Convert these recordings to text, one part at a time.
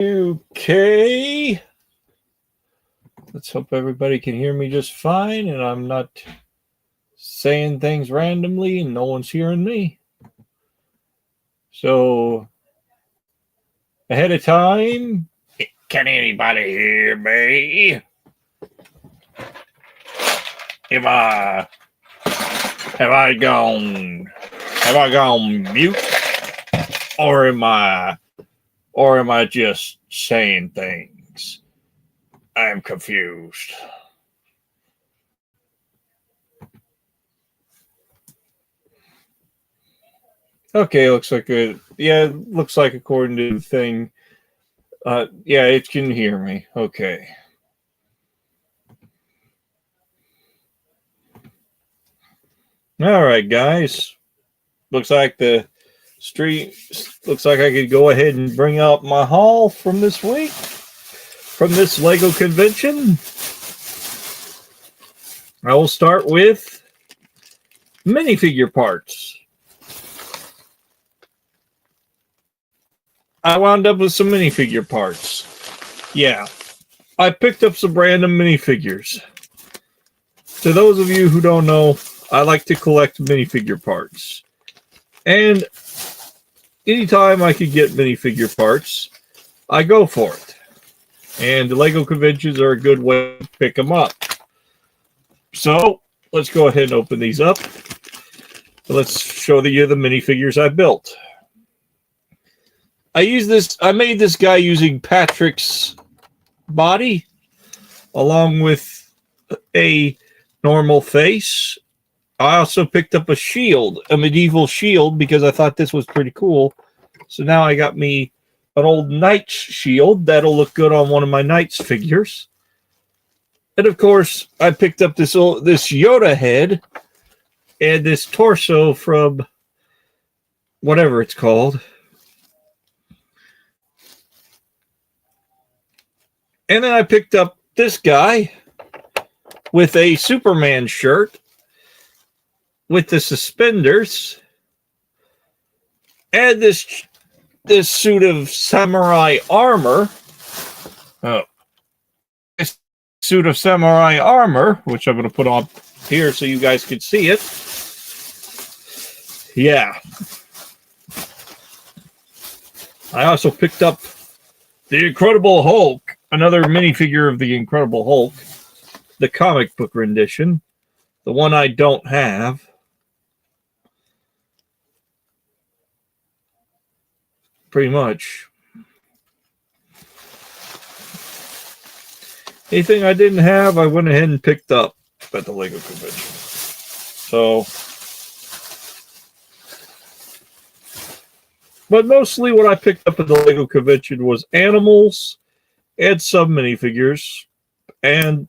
Okay. Let's hope everybody can hear me just fine and I'm not saying things randomly and no one's hearing me. So, ahead of time, can anybody hear me? Have I gone mute? Or am I just saying things? I'm confused. Okay, looks like it. Yeah, looks like according to the thing. Yeah, it can hear me. Okay. All right, guys. Looks like the street. Looks like I could go ahead and bring up my haul from this week, from this Lego convention. I will start with minifigure parts. I wound up with some minifigure parts. Yeah, I picked up some random minifigures. To those of you who don't know, I like to collect minifigure parts. And anytime I could get minifigure parts, I go for it. And the Lego conventions are a good way to pick them up. So, let's go ahead and open these up. Let's show you the minifigures I built. I made this guy using Patrick's body, along with a normal face. I also picked up a shield, a medieval shield, because I thought this was pretty cool. So now I got me an old knight's shield. That'll look good on one of my knight's figures. And of course, I picked up this Yoda head and this torso from whatever it's called. And then I picked up this guy with a Superman shirt with the suspenders and this suit of samurai armor. This suit of samurai armor, which I'm going to put on here so you guys can see it. Yeah. I also picked up the Incredible Hulk, another minifigure of the Incredible Hulk, the comic book rendition, the one I don't have. Pretty much. Anything I didn't have, I went ahead and picked up at the Lego convention. So, but mostly what I picked up at the Lego convention was animals and some minifigures and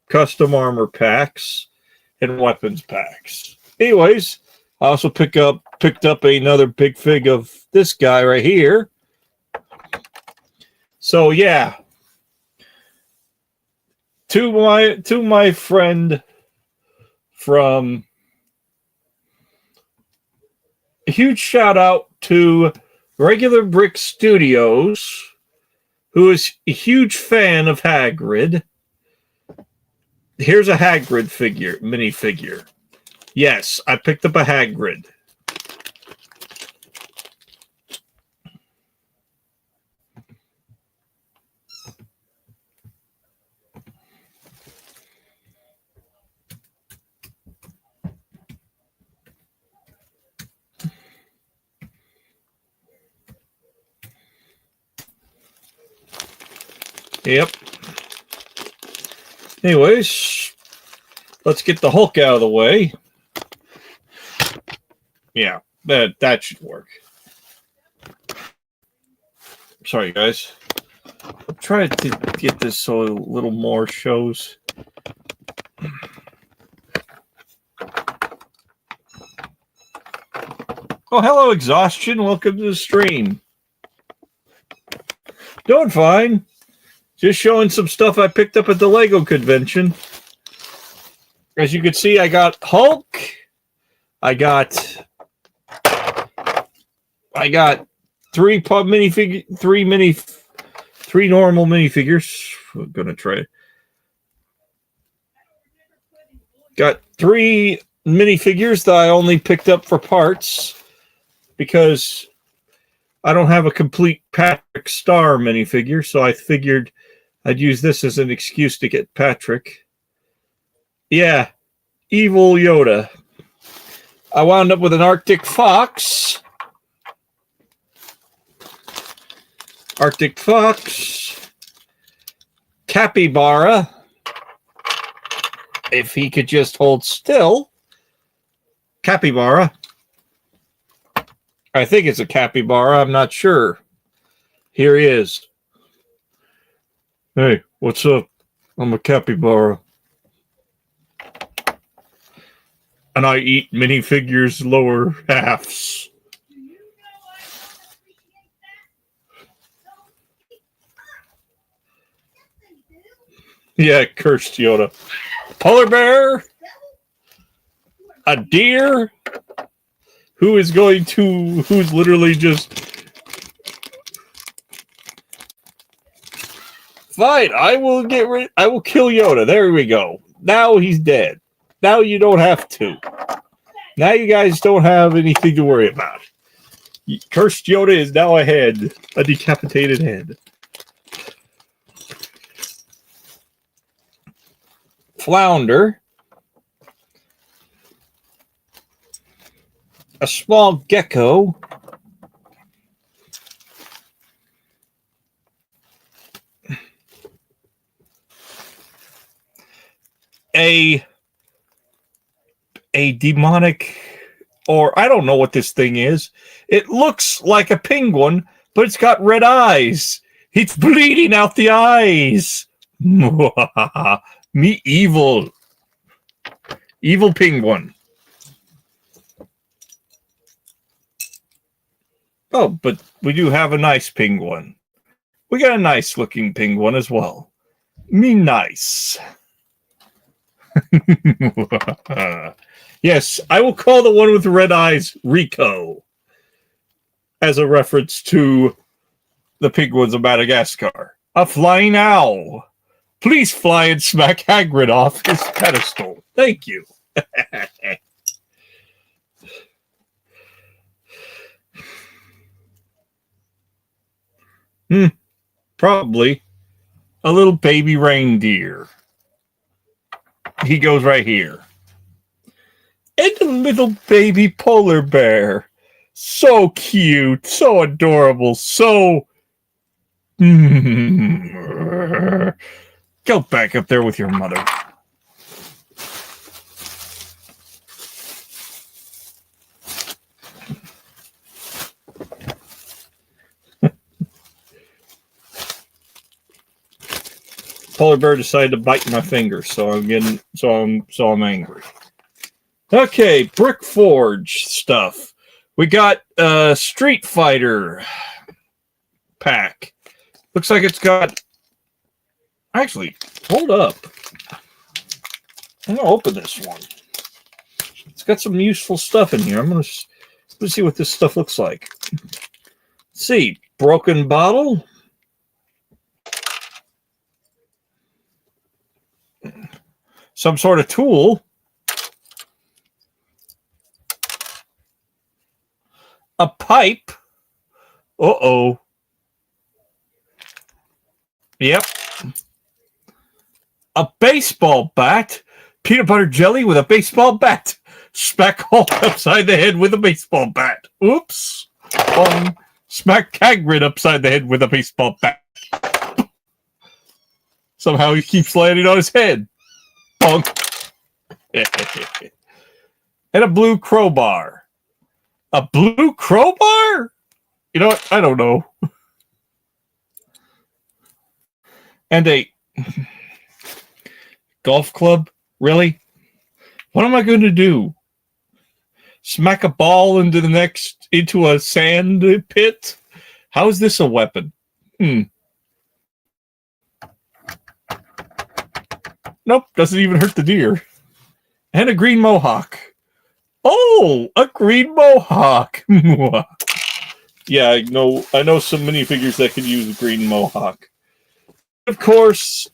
custom armor packs and weapons packs. Anyways, I also picked up another big fig of this guy right here. So yeah, to my friend from, a huge shout out to Regular Brick Studios, who is a huge fan of Hagrid. Here's a Hagrid minifigure. Yes, I picked up a Hagrid. Yep. Anyways, let's get the Hulk out of the way. Yeah, that should work. Sorry, guys. I'm trying to get this so a little more shows. Oh, hello, Exhaustion. Welcome to the stream. Doing fine. Just showing some stuff I picked up at the Lego convention. As you can see, I got Hulk. I got three 3 normal minifigures. We're gonna try. Got 3 minifigures that I only picked up for parts because I don't have a complete Patrick Star minifigure, so I figured I'd use this as an excuse to get Patrick. Yeah, evil Yoda. I wound up with an Arctic Fox. Arctic Fox. Capybara. If he could just hold still. Capybara. I think it's a capybara. I'm not sure. Here he is. Hey, what's up? I'm a capybara. And I eat minifigures' lower halves. Yeah, cursed Yoda. Polar bear. A deer. Who's literally just... Fine, I will kill Yoda. There we go. Now he's dead. Now you don't have to. Now you guys don't have anything to worry about. Cursed Yoda is now a head. A decapitated head. Flounder. A small gecko. A demonic, or I don't know what this thing is. It looks like a penguin, but it's got red eyes. It's bleeding out the eyes. Me evil. Evil penguin. Oh, but we do have a nice penguin. We got a nice looking penguin as well. Me nice. Yes, I will call the one with the red eyes Rico as a reference to the penguins of Madagascar. A flying owl. Please fly and smack Hagrid off his pedestal. Thank you. Probably a little baby reindeer. He goes right here. And a little baby polar bear. So cute, so adorable, so... Go back up there with your mother. Polar bear decided to bite my finger, so I'm angry. Okay, Brick Forge stuff. We got Street Fighter pack. Looks like it's got... Actually, hold up. I'm going to open this one. It's got some useful stuff in here. Let's see what this stuff looks like. Let's see. Broken bottle. Some sort of tool. A pipe. Uh-oh. Yep. A baseball bat. Peanut butter jelly with a baseball bat. Smack Hulk upside the head with a baseball bat. Oops. Smack Hagrid upside the head with a baseball bat. Somehow he keeps landing on his head. Bonk. And a blue crowbar. A blue crowbar? You know what? I don't know. And a golf club? Really? What am I going to do? Smack a ball into a sand pit? How is this a weapon? Nope, doesn't even hurt the deer. And a green mohawk. Oh, a green mohawk. Yeah, I know some minifigures that could use a green mohawk. Of course,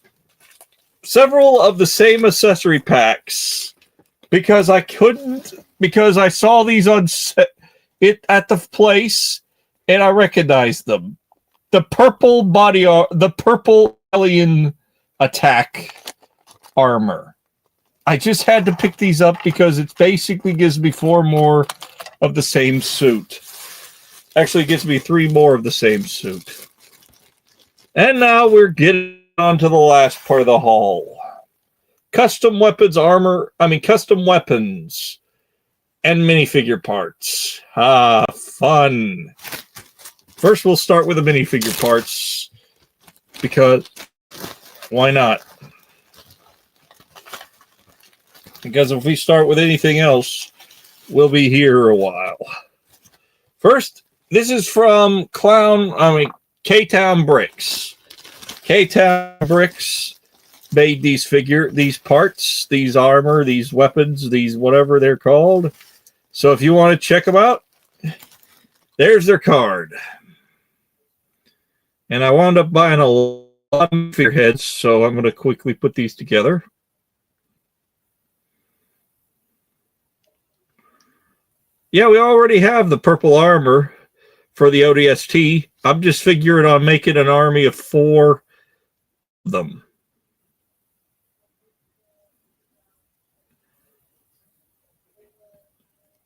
several of the same accessory packs because I saw these on it at the place and I recognized them. The purple alien attack armor. I just had to pick these up because it basically gives me 4 more of the same suit. Actually, it gives me 3 more of the same suit. And now we're getting on to the last part of the haul. Custom weapons and minifigure parts. Ah, fun. First, we'll start with the minifigure parts because why not? Because if we start with anything else, we'll be here a while. First, this is from K-Town Bricks. K-Town Bricks made these parts, these armor, these weapons, these whatever they're called. So if you want to check them out, there's their card. And I wound up buying a lot of figureheads, so I'm going to quickly put these together. Yeah, we already have the purple armor for the ODST. I'm just figuring on making an army of 4 of them.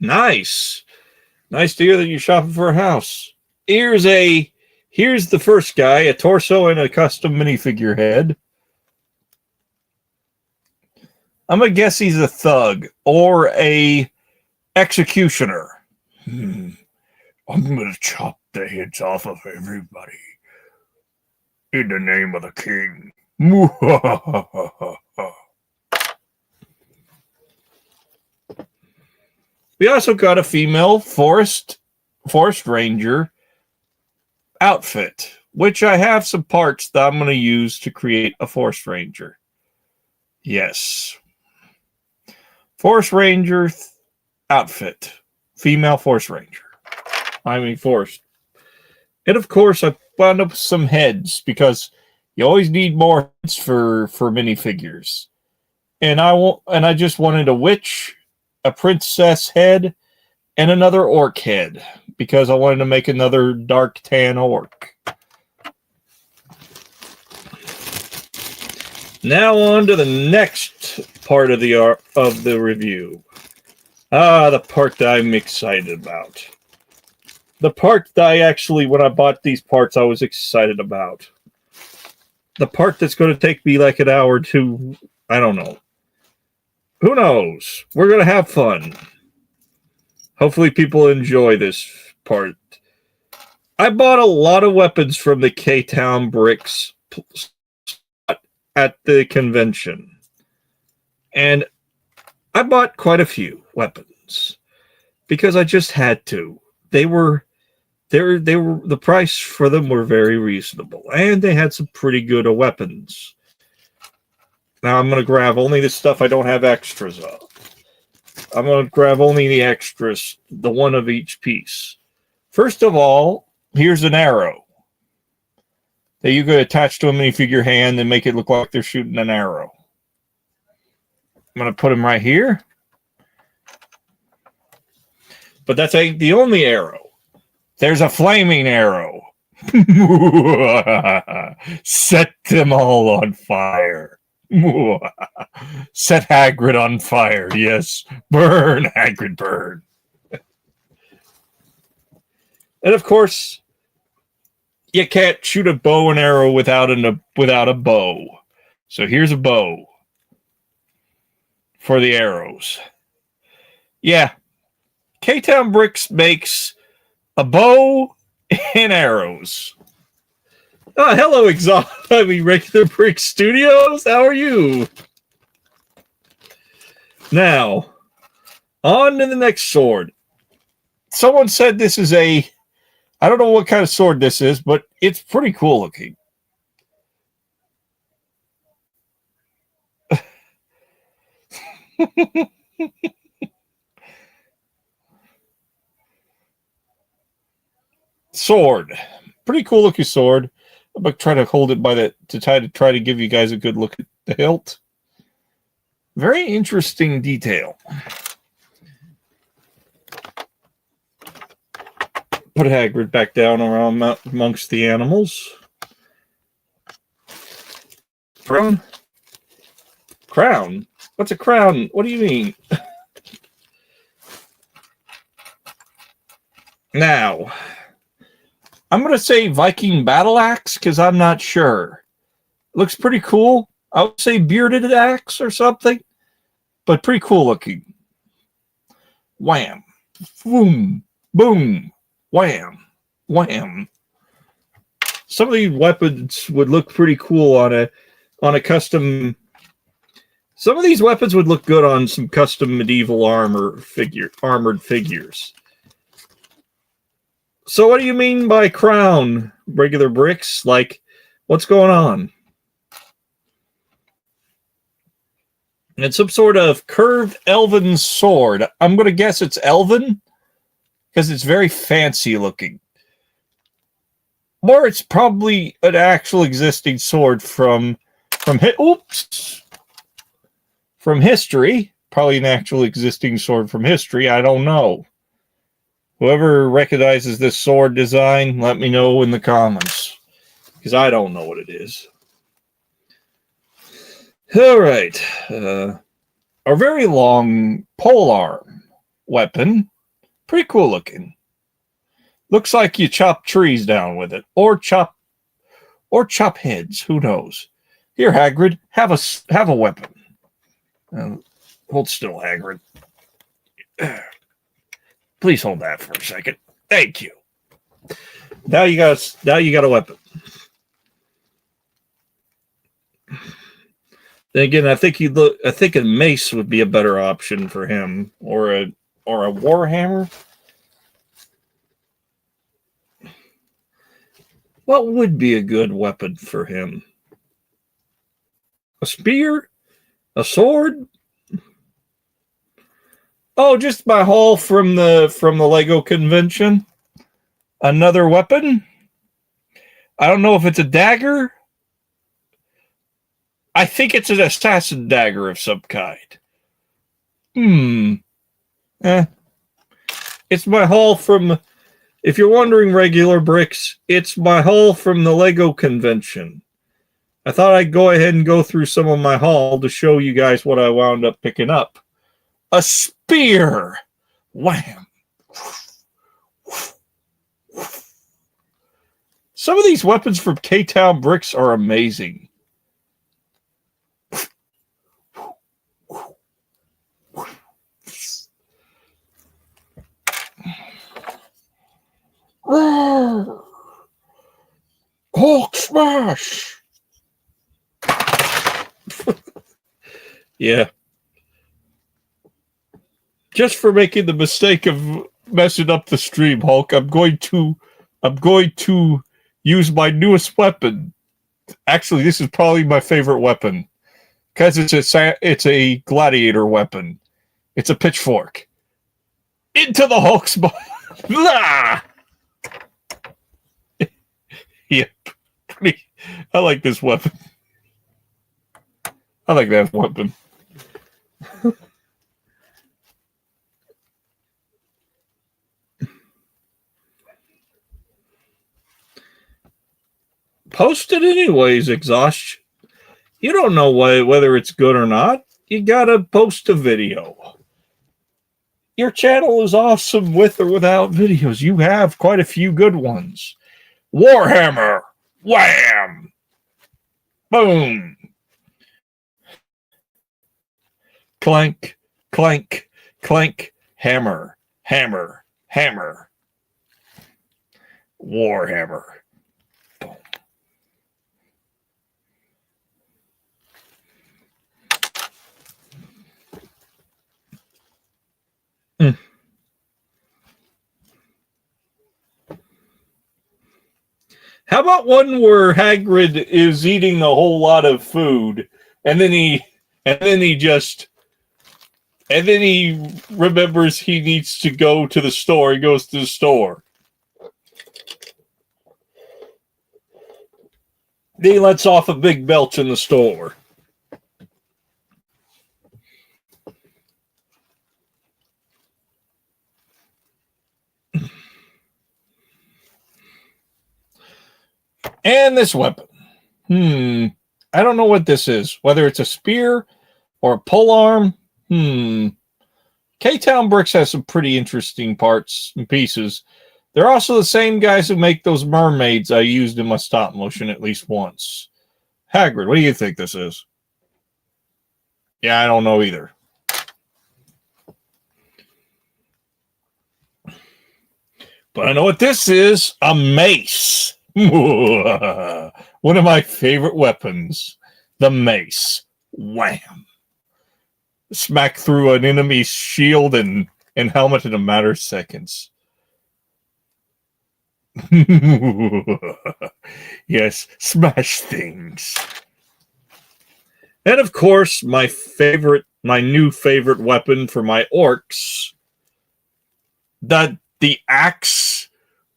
Nice. Nice to hear that you're shopping for a house. Here's the first guy, a torso and a custom minifigure head. I'm going to guess he's a thug or a executioner. I'm going to chop the heads off of everybody in the name of the king. We also got a female forest ranger outfit, which I have some parts that I'm going to use to create a forest ranger. Yes. Forest ranger outfit. Female forest ranger. Forest. And of course, I wound up with some heads because you always need more heads for minifigures. And I just wanted a witch, a princess head, and another orc head because I wanted to make another dark tan orc. Now on to the next part of the review. The part that I'm excited about. The part that when I bought these parts, I was excited about. The part that's going to take me like an hour or two, I don't know. Who knows? We're going to have fun. Hopefully people enjoy this part. I bought a lot of weapons from the K-Town Bricks at the convention. And I bought quite a few weapons because I just had to. The price for them were very reasonable, and they had some pretty good weapons. Now I'm going to grab only the stuff I don't have extras of. I'm going to grab only the extras, the one of each piece. First of all, here's an arrow that you could attach to a minifigure hand and make it look like they're shooting an arrow. I'm going to put them right here. But that's the only arrow. There's a flaming arrow. Set them all on fire. Set Hagrid on fire. Yes. Burn, Hagrid, burn. And of course, you can't shoot a bow and arrow without a bow. So here's a bow for the arrows. Yeah. K-Town Bricks makes a bow and arrows. Oh, hello, Regular Brick Studios. How are you? Now, on to the next sword. Someone said this is I don't know what kind of sword this is, but it's pretty cool looking. Sword. Pretty cool looking sword. I'm gonna try to hold it by the to try to give you guys a good look at the hilt. Very interesting detail. Put Hagrid back down around amongst the animals. Crown? What's a crown? What do you mean? Now, I'm going to say Viking battle axe because I'm not sure. Looks pretty cool. I would say bearded axe or something, but pretty cool looking. Wham. Boom. Boom. Wham. Wham. Some of these weapons would look pretty cool on a custom. Some of these weapons would look good on some custom medieval armored figures. So what do you mean by crown, regular bricks? Like, what's going on? It's some sort of curved elven sword. I'm going to guess it's elven because it's very fancy looking. Or it's probably an actual existing sword from history. Probably an actual existing sword from history. I don't know. Whoever recognizes this sword design, let me know in the comments, because I don't know what it is. All right. A very long polearm weapon. Pretty cool looking. Looks like you chop trees down with it, or chop heads. Who knows? Here, Hagrid, have a weapon. Hold still, Hagrid. Please hold that for a second. Thank you. Now you got a weapon. Then again, I think a mace would be a better option for him, or a warhammer. What would be a good weapon for him? A spear? A sword? Oh, just my haul from the Lego convention. Another weapon? I don't know if it's a dagger. I think it's an assassin dagger of some kind. It's my haul from, if you're wondering, regular bricks, it's my haul from the Lego convention. I thought I'd go ahead and go through some of my haul to show you guys what I wound up picking up. A spear. Wham. Some of these weapons from K-Town Bricks are amazing. Hulk smash. Yeah. Just for making the mistake of messing up the stream, Hulk, I'm going to use my newest weapon. Actually, this is probably my favorite weapon because it's a gladiator weapon. It's a pitchfork. Into the Hulk's body. Yep. I like this weapon. I like that weapon. Post it anyways, Exhaust. You don't know whether it's good or not. You gotta post a video. Your channel is awesome with or without videos. You have quite a few good ones. Warhammer. Wham. Boom. Clank. Clank. Clank. Hammer. Hammer. Hammer. Warhammer. How about one where Hagrid is eating a whole lot of food, and then he remembers he needs to go to the store. He goes to the store. Then he lets off a big belch in the store. And this weapon. I don't know what this is. Whether it's a spear or a polearm. K-Town Bricks has some pretty interesting parts and pieces. They're also the same guys who make those mermaids I used in my stop motion at least once. Hagrid, what do you think this is? Yeah, I don't know either. But I know what this is. A mace. One of my favorite weapons. The mace. Wham. Smack through an enemy's shield and helmet in a matter of seconds. Yes, smash things. And of course, my new favorite weapon for my orcs, the axe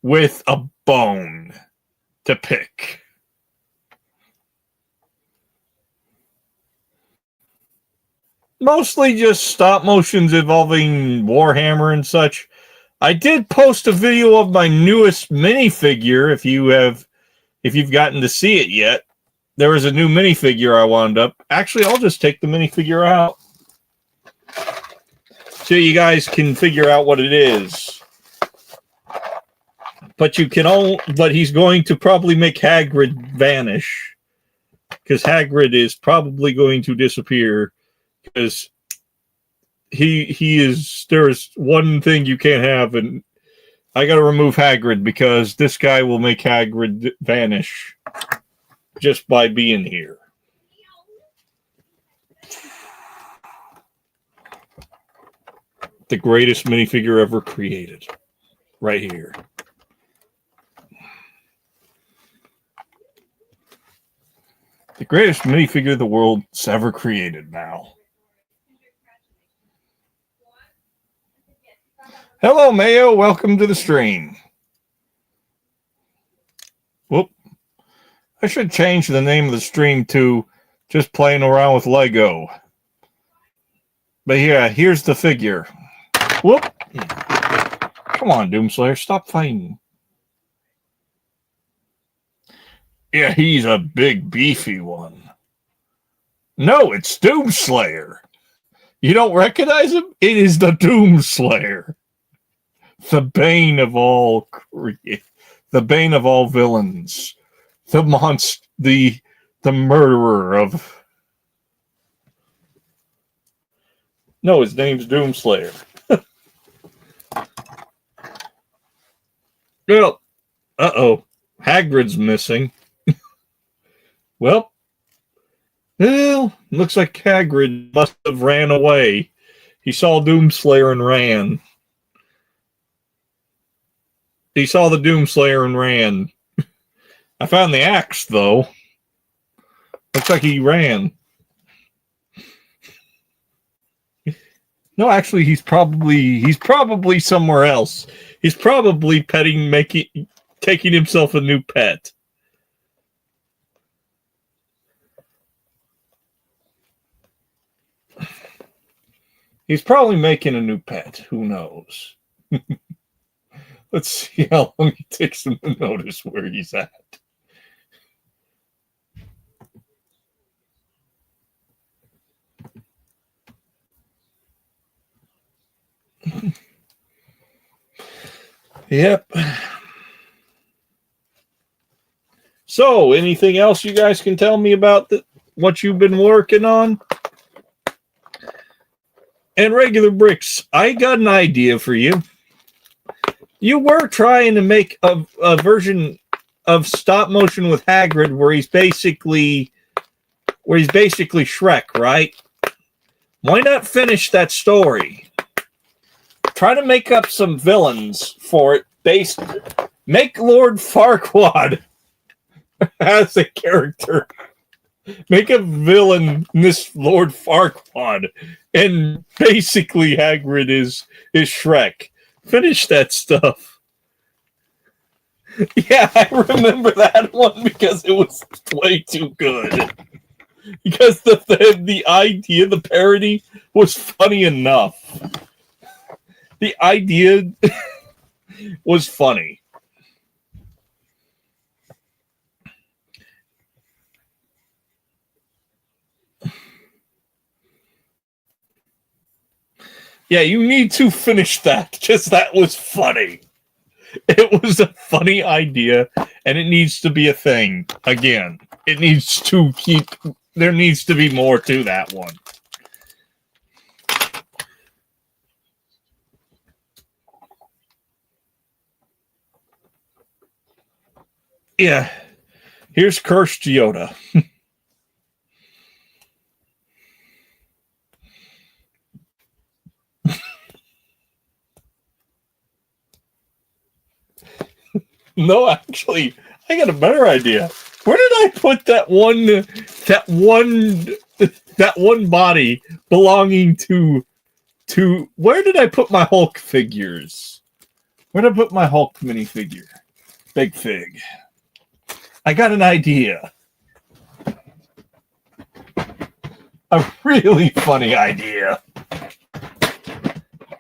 with a bone to pick. Mostly just stop motions involving Warhammer and such. I did post a video of my newest minifigure. If you've gotten to see it yet, there was a new minifigure I wound up. Actually, I'll just take the minifigure out so you guys can figure out what it is. But he's going to probably make Hagrid vanish, because Hagrid is probably going to disappear, because he is. There's one thing you can't have, and I got to remove Hagrid because this guy will make Hagrid vanish just by being here. The greatest minifigure ever created, right here. The greatest minifigure the world's ever created now. Hello, Mayo. Welcome to the stream. Whoop. I should change the name of the stream to just playing around with Lego. But yeah, here's the figure. Whoop. Come on, Doomslayer. Stop fighting. Yeah, he's a big, beefy one. No, it's Doomslayer. You don't recognize him? It is the Doomslayer. The bane of all villains. The monster, the murderer of... No, his name's Doomslayer. Well, uh-oh. Hagrid's missing. Well, looks like Hagrid must have ran away. He saw Doomslayer and ran. He saw the Doomslayer and ran. I found the axe, though. Looks like he ran. No, actually, he's probably somewhere else. He's probably taking himself a new pet. He's probably making a new pet. Who knows? Let's see how long it takes him to notice where he's at. Yep. So, anything else you guys can tell me about what you've been working on? And Regular Bricks, I got an idea for you. You were trying to make a version of stop motion with Hagrid where he's basically Shrek, right? Why not finish that story? Try to make up some villains for it. Make Lord Farquaad as a character. Make a villain this Lord Farquaad, and basically Hagrid is Shrek. Finish that stuff. Yeah, I remember that one because it was way too good. Because the idea, the parody was funny enough. The idea was funny. Yeah, you need to finish that because that was funny. It was a funny idea, and it needs to be a thing again. It needs to keep. There needs to be more to that one. Yeah. Here's Cursed Yoda. No, actually, I got a better idea. Where did I put that one body belonging to where did I put my Hulk figures? Where did I put my Hulk minifigure? Big Fig. I got an idea. A really funny idea.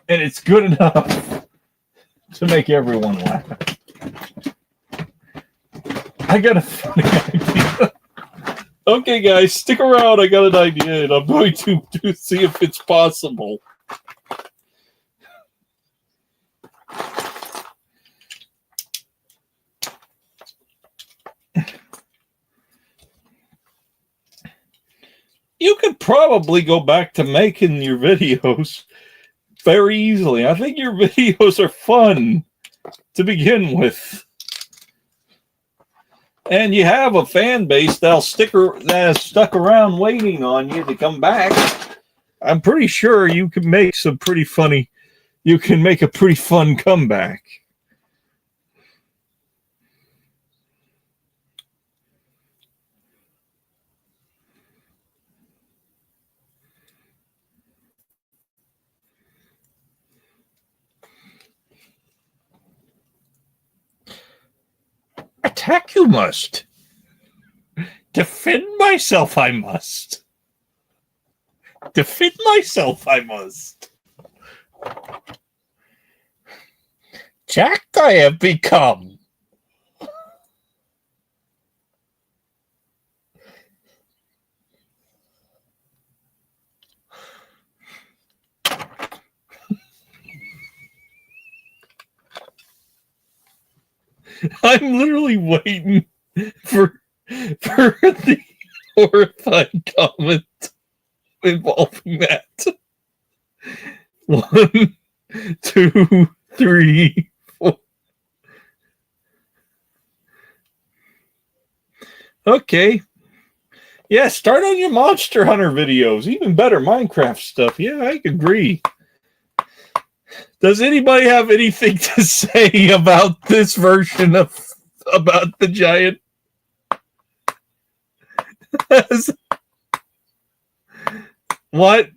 And it's good enough to make everyone laugh. I got a funny idea. Okay, guys, stick around. I got an idea, and I'm going to see if it's possible. You could probably go back to making your videos very easily. I think your videos are fun to begin with. And you have a fan base that has stuck around waiting on you to come back. I'm pretty sure you can make you can make a pretty fun comeback. Attack you must. Defend myself I must. Defend myself I must. Jack I have become. I'm literally waiting for the horrified comment involving that. 1, 2, 3, 4. Okay. Yeah, start on your Monster Hunter videos. Even better, Minecraft stuff. Yeah, I agree. Does anybody have anything to say about this version about the giant? What?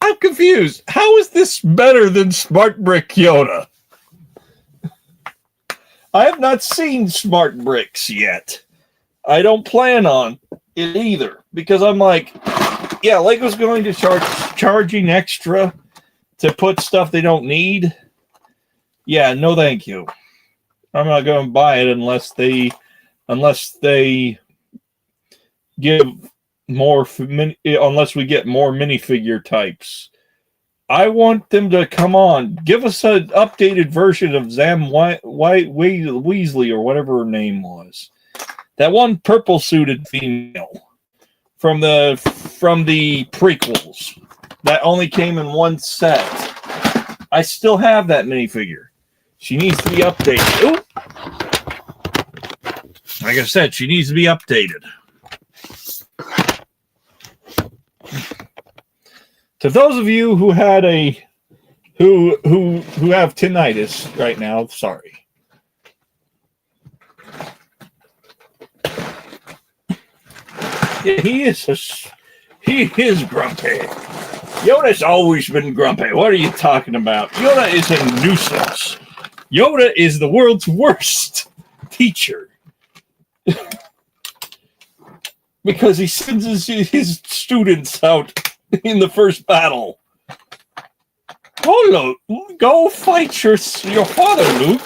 I'm confused. How is this better than Smart Brick Yoda? I have not seen Smart Bricks yet. I don't plan on it either because I'm like, yeah, Lego's going to charging extra to put stuff they don't need. Yeah, no, thank you. I'm not going to buy it unless they give more, unless we get more minifigure types. I want them to come on, give us an updated version of Zam Weasley or whatever her name was. That one purple suited female from the prequels that only came in one set. I still have that minifigure. She needs to be updated. Ooh. Like I said, she needs to be updated. To those of you who had who have tinnitus right now, sorry. Yeah, he is grumpy. Yoda's always been grumpy. What are you talking about? Yoda is a nuisance. Yoda is the world's worst teacher. Because he sends his students out in the first battle. Go fight your father, Luke.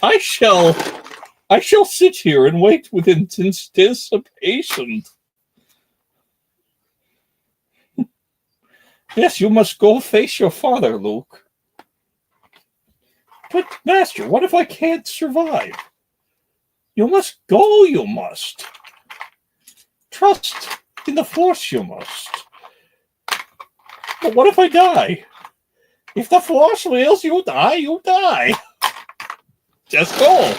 I shall sit here and wait with anticipation. Yes, you must go face your father, Luke. But, Master, what if I can't survive? You must go, you must. Trust in the Force, you must. But what if I die? If the Force wills you die, you die. Just go.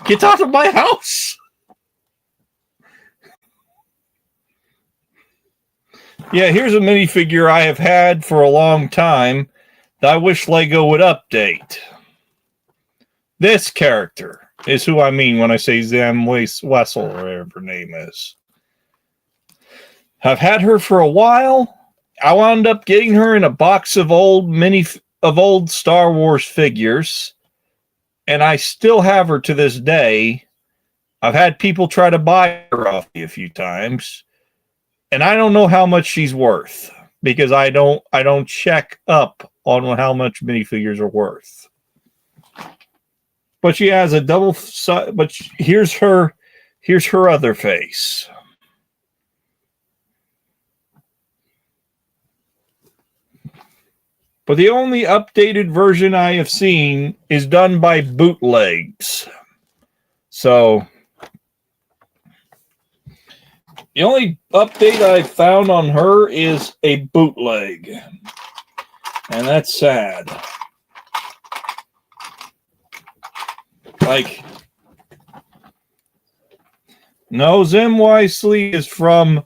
Get out of my house. Yeah, here's a minifigure I have had for a long time that I wish Lego would update. This character is who I mean when I say Zam Wessel, or whatever her name is. I've had her for a while. I wound up getting her in a box of old Star Wars figures, and I still have her to this day. I've had people try to buy her off me a few times, and I don't know how much she's worth because I don't check up on how much minifigures are worth. But she has a double side. But here's her other face. But the only updated version I have seen is done by bootlegs. So the only update I found on her is a bootleg. And that's sad. Like, no, Zim Wisely is from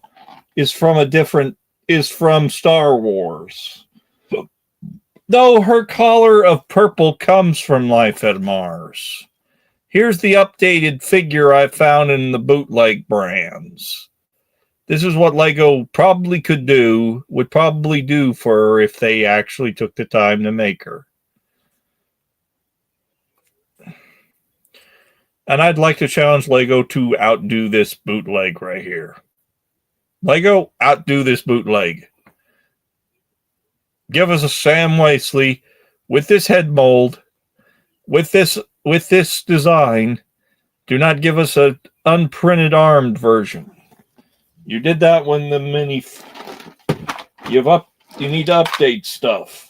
Star Wars. Though her collar of purple comes from Life at Mars. Here's the updated figure I found in the bootleg brands. This is what Lego would probably do for her if they actually took the time to make her. And I'd like to challenge Lego to outdo this bootleg right here. Lego, outdo this bootleg. Give us a Sam Wisely with this head mold, with this design. Do not give us an unprinted armed version. You did that when the mini. You need to update stuff.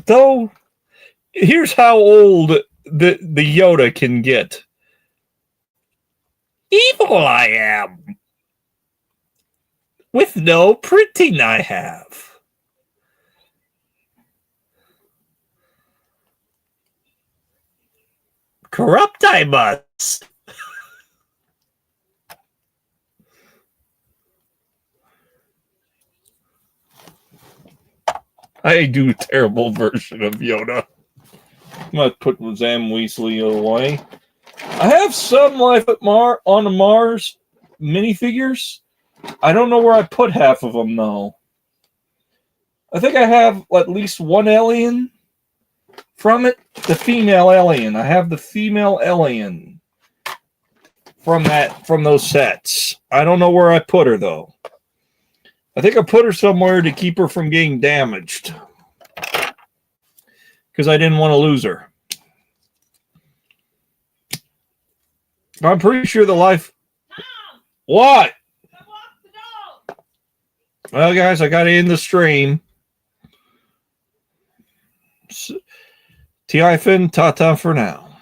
Though, here's how old the Yoda can get. Evil I am. With no printing I have. Corrupt I must. I do a terrible version of Yoda. I'm going to put Zam Weasley away. I have some Life at on the Mars minifigures. I don't know where I put half of them, though. I think I have at least one alien from it. The female alien. I have the female alien from those sets. I don't know where I put her, though. I think I put her somewhere to keep her from getting damaged. Because I didn't want to lose her. I'm pretty sure the life... Mom! What? Well, guys, I got to end the stream. T-Fin, ta-ta for now.